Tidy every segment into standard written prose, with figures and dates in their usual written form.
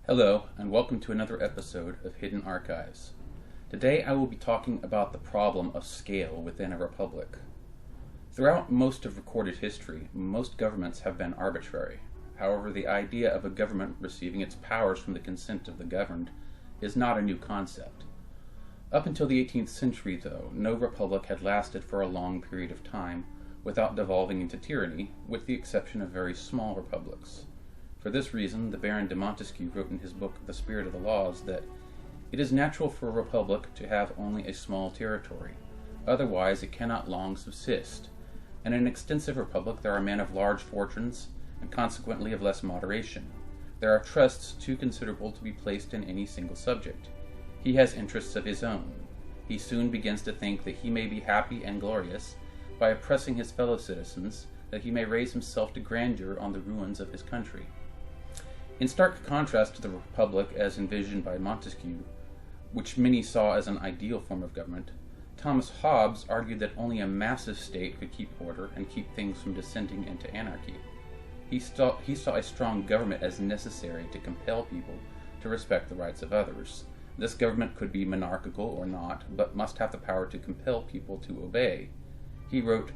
Hello, and welcome to another episode of Hidden Archives. Today I will be talking about the problem of scale within a republic. Throughout most of recorded history, most governments have been arbitrary. However, the idea of a government receiving its powers from the consent of the governed is not a new concept. Up until the 18th century, though, no republic had lasted for a long period of time without devolving into tyranny, with the exception of very small republics. For this reason, the Baron de Montesquieu wrote in his book The Spirit of the Laws that it is natural for a republic to have only a small territory, otherwise it cannot long subsist. In an extensive republic there are men of large fortunes, and consequently of less moderation. There are trusts too considerable to be placed in any single subject. He has interests of his own. He soon begins to think that he may be happy and glorious by oppressing his fellow citizens, that he may raise himself to grandeur on the ruins of his country. In stark contrast to the republic as envisioned by Montesquieu, which many saw as an ideal form of government, Thomas Hobbes argued that only a massive state could keep order and keep things from descending into anarchy. He saw a strong government as necessary to compel people to respect the rights of others. This government could be monarchical or not, but must have the power to compel people to obey. He wrote,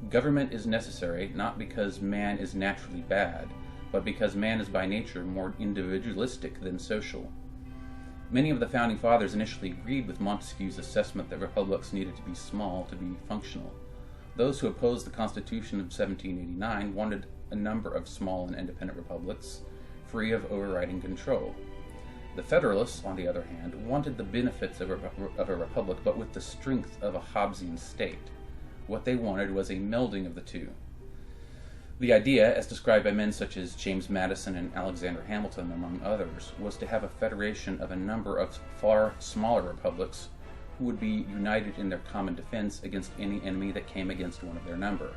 "Government is necessary not because man is naturally bad, but because man is by nature more individualistic than social." Many of the Founding Fathers initially agreed with Montesquieu's assessment that republics needed to be small to be functional. Those who opposed the Constitution of 1789 wanted a number of small and independent republics, free of overriding control. The Federalists, on the other hand, wanted the benefits of a republic, but with the strength of a Hobbesian state. What they wanted was a melding of the two. The idea, as described by men such as James Madison and Alexander Hamilton, among others, was to have a federation of a number of far smaller republics who would be united in their common defense against any enemy that came against one of their number.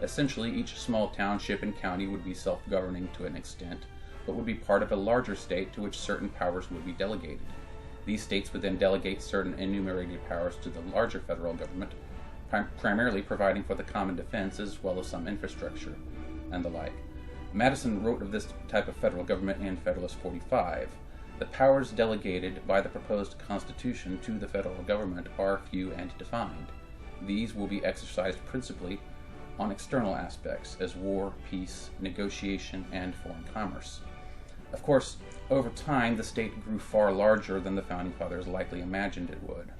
Essentially, each small township and county would be self-governing to an extent, but would be part of a larger state to which certain powers would be delegated. These states would then delegate certain enumerated powers to the larger federal government, primarily providing for the common defense as well as some infrastructure and the like. Madison wrote of this type of federal government in Federalist 45. The powers delegated by the proposed Constitution to the federal government are few and defined. These will be exercised principally on external aspects, as war, peace, negotiation, and foreign commerce. Of course, over time, the state grew far larger than the Founding Fathers likely imagined it would.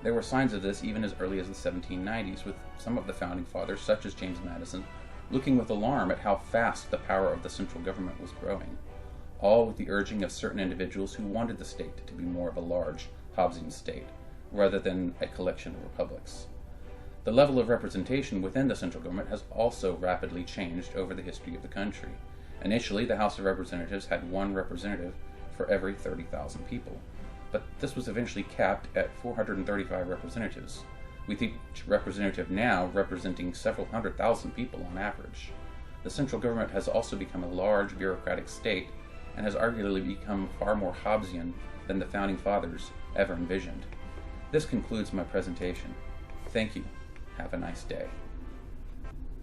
There were signs of this even as early as the 1790s, with some of the Founding Fathers, such as James Madison, looking with alarm at how fast the power of the central government was growing, all with the urging of certain individuals who wanted the state to be more of a large Hobbesian state, rather than a collection of republics. The level of representation within the central government has also rapidly changed over the history of the country. Initially, the House of Representatives had one representative for every 30,000 people, but this was eventually capped at 435 representatives, with each representative now representing several 100,000 people on average. The central government has also become a large bureaucratic state and has arguably become far more Hobbesian than the Founding Fathers ever envisioned. This concludes my presentation. Thank you. Have a nice day.